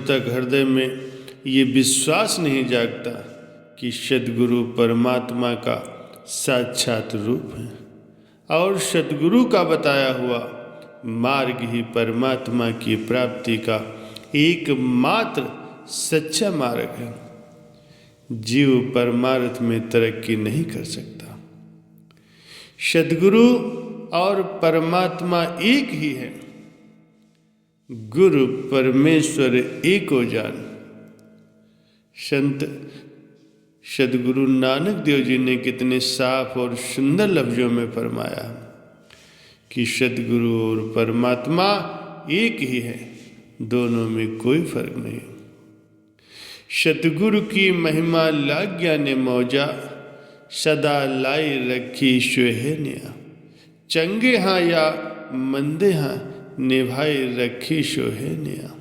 तक हृदय में ये विश्वास नहीं जागता कि सद्गुरु परमात्मा का साक्षात रूप है और सद्गुरु का बताया हुआ मार्ग ही परमात्मा की प्राप्ति का एकमात्र सच्चा मार्ग है। जीव परमार्थ में तरक्की नहीं कर सकता। सद्गुरु और परमात्मा एक ही है। गुरु परमेश्वर एको जान। संत सद्गुरु नानक देव जी ने कितने साफ और सुंदर लफ्जों में फरमाया कि सद्गुरु और परमात्मा एक ही है, दोनों में कोई फर्क नहीं। सतगुरु की महिमा लाग्या ने मौजा, सदा लाई रखी सोहेनिया। चंगे हाँ या मंदे हाँ निभाई रखी सोहेनिया।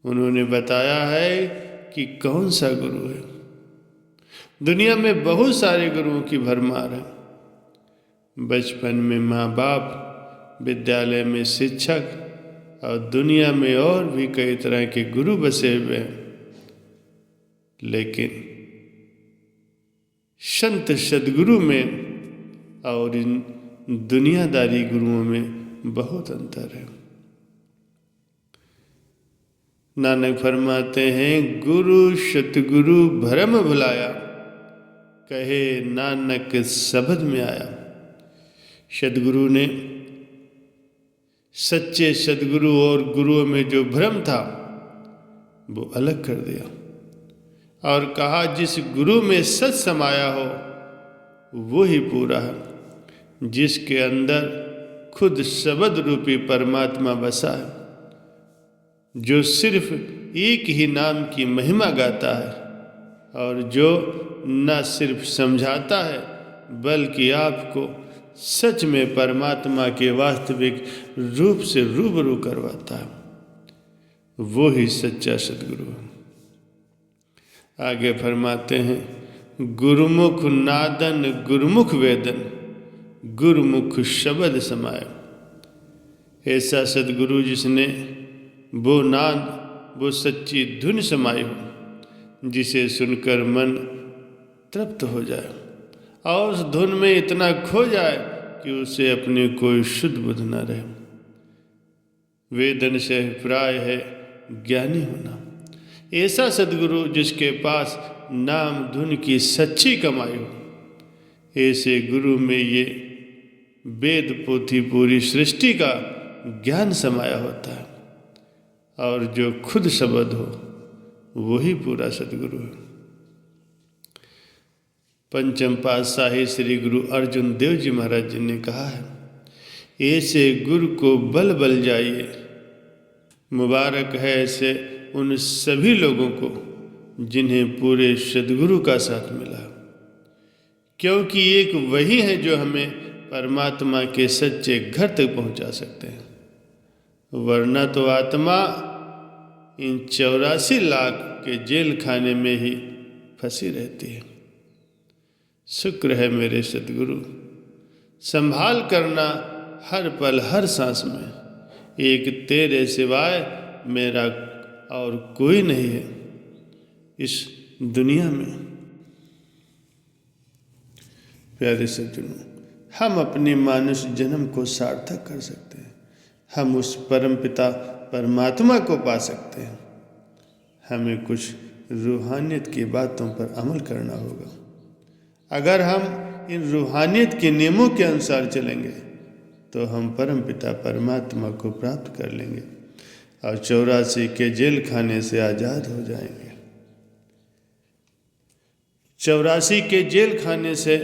उन्होंने बताया है कि कौन सा गुरु है। दुनिया में बहुत सारे गुरुओं की भरमार है। बचपन में माँ बाप, विद्यालय में शिक्षक और दुनिया में और भी कई तरह के गुरु बसे हुए हैं, लेकिन संत सद्गुरु में और इन दुनियादारी गुरुओं में बहुत अंतर है। नानक फरमाते हैं, गुरु सतगुरु भरम भुलाया, कहे नानक शब्द में आया। सद्गुरु ने सच्चे सद्गुरु और गुरुओं में जो भ्रम था वो अलग कर दिया और कहा, जिस गुरु में सच समाया हो वो ही पूरा है, जिसके अंदर खुद शब्द रूपी परमात्मा बसा है, जो सिर्फ एक ही नाम की महिमा गाता है और जो न सिर्फ समझाता है बल्कि आपको सच में परमात्मा के वास्तविक रूप से रूबरू करवाता है, वो ही सच्चा सद्गुरु है। आगे फरमाते हैं, गुरुमुख नादन गुरुमुख वेदन, गुरुमुख शब्द समाए। ऐसा सद्गुरु जिसने वो नाद, वो सच्ची धुन समाई हो, जिसे सुनकर मन तृप्त हो जाए और उस धुन में इतना खो जाए कि उसे अपने कोई शुद्ध बुद्ध न रहे। वेदन से अभिप्राय है ज्ञानी होना। ऐसा सद्गुरु जिसके पास नाम धुन की सच्ची कमाई हो, ऐसे गुरु में ये वेद पोथी पूरी सृष्टि का ज्ञान समाया होता है और जो खुद शब्द हो वही पूरा सद्गुरु है। पंचम पातशाही श्री गुरु अर्जुन देव जी महाराज जी ने कहा है, ऐसे गुरु को बल बल जाइए। मुबारक है ऐसे उन सभी लोगों को जिन्हें पूरे सद्गुरु का साथ मिला, क्योंकि एक वही है जो हमें परमात्मा के सच्चे घर तक पहुंचा सकते हैं, वरना तो आत्मा इन 84 लाख के जेल खाने में ही फंसी रहती है। शुक्र है मेरे सद्गुरु, संभाल करना हर पल हर सांस में, एक तेरे सिवाय मेरा और कोई नहीं है इस दुनिया में। प्यारे सज्जनों, हम अपने मानुष जन्म को सार्थक कर सकते हैं, हम उस परम पिता परमात्मा को पा सकते हैं। हमें कुछ रूहानियत की बातों पर अमल करना होगा। अगर हम इन रूहानियत के नियमों के अनुसार चलेंगे तो हम परम पिता परमात्मा को प्राप्त कर लेंगे और 84 के जेल खाने से आज़ाद हो जाएंगे। 84 के जेल खाने से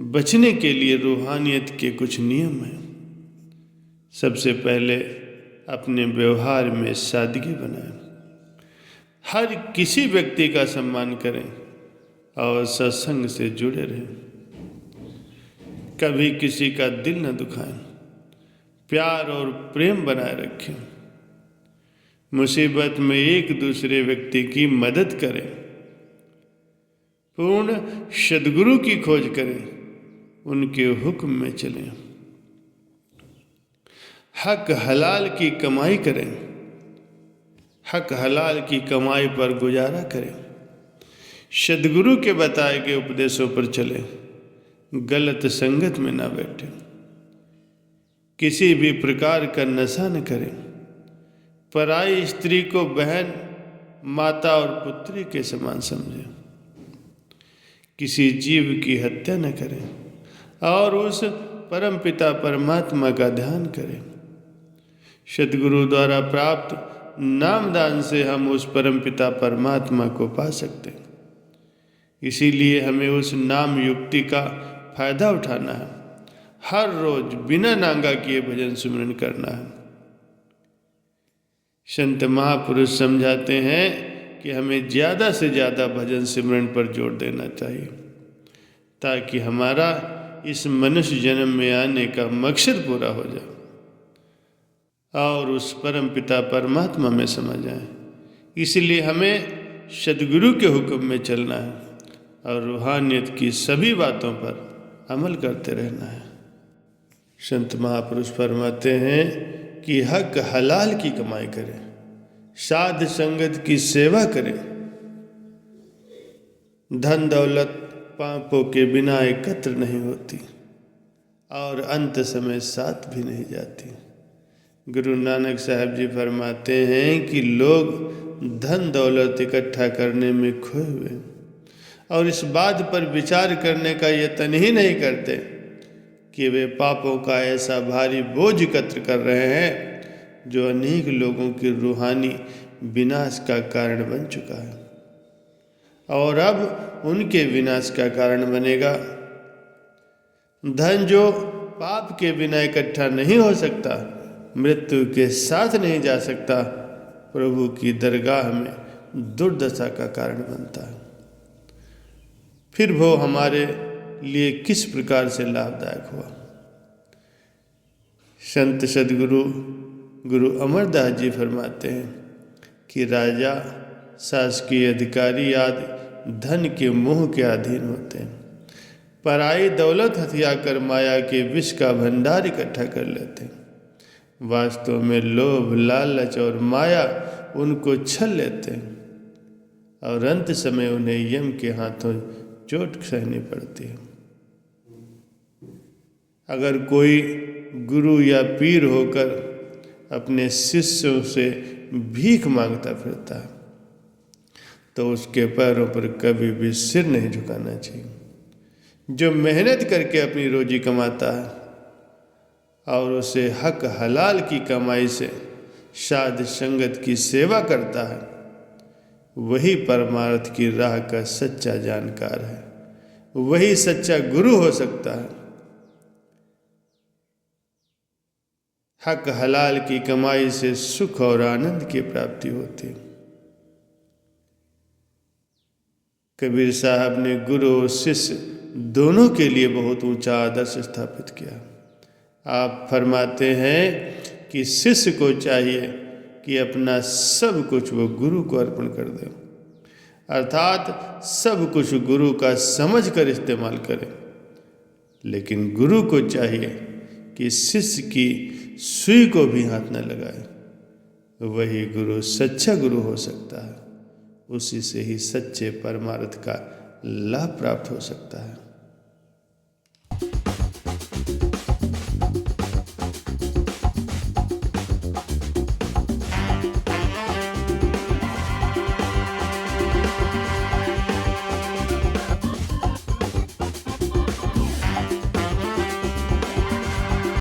बचने के लिए रूहानियत के कुछ नियम हैं। सबसे पहले अपने व्यवहार में सादगी बनाएं, हर किसी व्यक्ति का सम्मान करें और सत्संग से जुड़े रहें। कभी किसी का दिल न दुखाएं, प्यार और प्रेम बनाए रखें। मुसीबत में एक दूसरे व्यक्ति की मदद करें। पूर्ण सद्गुरु की खोज करें, उनके हुक्म में चलें। हक हलाल की कमाई करें, हक हलाल की कमाई पर गुजारा करें, सद्गुरु के बताए गए उपदेशों पर चलें, गलत संगत में ना बैठें, किसी भी प्रकार का नशा न करें, पराई स्त्री को बहन, माता और पुत्री के समान समझें, किसी जीव की हत्या न करें और उस परमपिता परमात्मा का ध्यान करें। सद्गुरु द्वारा प्राप्त नामदान से हम उस परमपिता परमात्मा को पा सकते हैं। इसीलिए हमें उस नाम युक्ति का फायदा उठाना है, हर रोज बिना नांगा किए भजन सुमिरन करना है। संत महापुरुष समझाते हैं कि हमें ज़्यादा से ज़्यादा भजन सिमरन पर जोर देना चाहिए, ताकि हमारा इस मनुष्य जन्म में आने का मकसद पूरा हो जाए और उस परम पिता परमात्मा में समा जाए। इसलिए हमें सद्गुरु के हुक्म में चलना है और रूहानियत की सभी बातों पर अमल करते रहना है। संत महापुरुष फरमाते हैं कि हक हलाल की कमाई करें, साध संगत की सेवा करें। धन दौलत पापों के बिना एकत्र नहीं होती और अंत समय साथ भी नहीं जाती। गुरु नानक साहब जी फरमाते हैं कि लोग धन दौलत इकट्ठा करने में खोए हुए और इस बात पर विचार करने का यत्न ही नहीं करते कि वे पापों का ऐसा भारी बोझ एकत्र कर रहे हैं जो अनेक लोगों की रूहानी विनाश का कारण बन चुका है और अब उनके विनाश का कारण बनेगा। धन जो पाप के बिना इकट्ठा नहीं हो सकता, मृत्यु के साथ नहीं जा सकता, प्रभु की दरगाह में दुर्दशा का कारण बनता है। फिर वो हमारे लिए किस प्रकार से लाभदायक हुआ। संत सद्गुरु गुरु अमरदास जी फरमाते हैं कि राजा, शासकीय अधिकारी आदि धन के मोह के अधीन होते हैं, पराई दौलत हथियाकर माया के विष का भंडार इकट्ठा कर लेते हैं। वास्तव में लोभ, लालच और माया उनको छल लेते हैं और अंत समय उन्हें यम के हाथों चोट सहनी पड़ती है। अगर कोई गुरु या पीर होकर अपने शिष्यों से भीख मांगता फिरता है तो उसके पैरों पर कभी भी सिर नहीं झुकाना चाहिए। जो मेहनत करके अपनी रोजी कमाता है और उसे हक हलाल की कमाई से साध संगत की सेवा करता है, वही परमार्थ की राह का सच्चा जानकार है, वही सच्चा गुरु हो सकता है। हक हलाल की कमाई से सुख और आनंद की प्राप्ति होती है। कबीर साहब ने गुरु और शिष्य दोनों के लिए बहुत ऊंचा आदर्श स्थापित किया। आप फरमाते हैं कि शिष्य को चाहिए कि अपना सब कुछ वो गुरु को अर्पण कर दे, अर्थात सब कुछ गुरु का समझ कर इस्तेमाल करे। लेकिन गुरु को चाहिए कि शिष्य की सुई को भी हाथ न लगाए। वही गुरु सच्चा गुरु हो सकता है, उसी से ही सच्चे परमार्थ का लाभ प्राप्त हो सकता है।